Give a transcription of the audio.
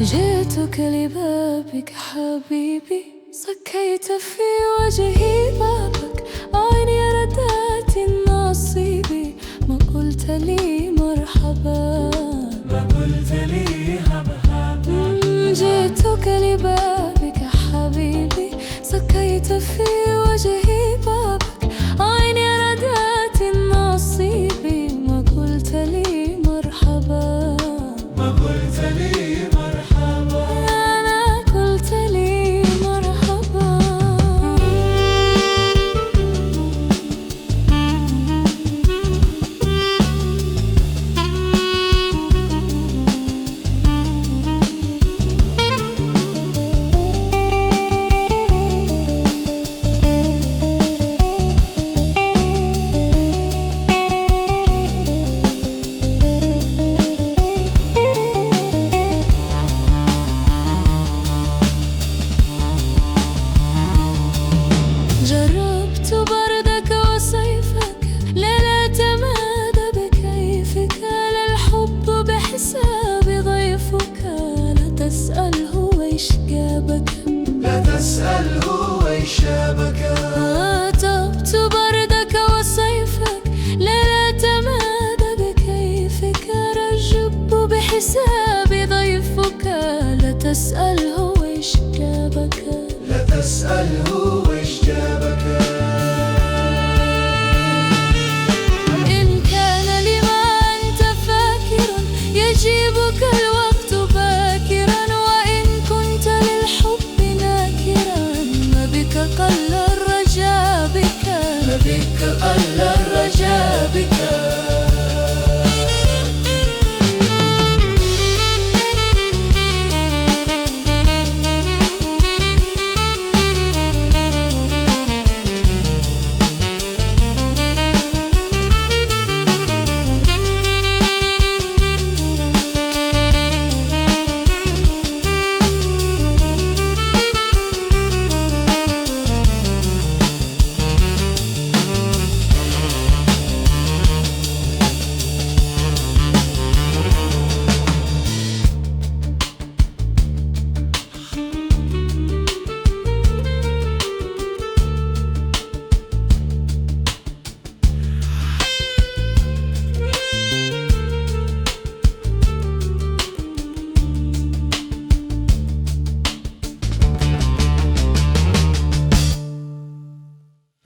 جئتك لبابك حبيبي، صكيت في وجهي بابك، عيني ردات النصيب، ما قلت لي مرحبا، ما قلت لي مرحبا. جئتك لبابك حبيبي، صكيت في وجهي بابك، عيني ردات النصيب، ما قلت لي مرحبا، ما قلت لي جربت بردك وصيفك، لا تماد بكيفك، للحب بحساب ضيفك، لا تسأله ويش جابك، لا تسأله ويش جابك. عاتبت بردك وصيفك، لا تماد بكيفك، الحب بحساب ضيفك، لا تسأله ويش جابك، لا تسأله ويش جابك.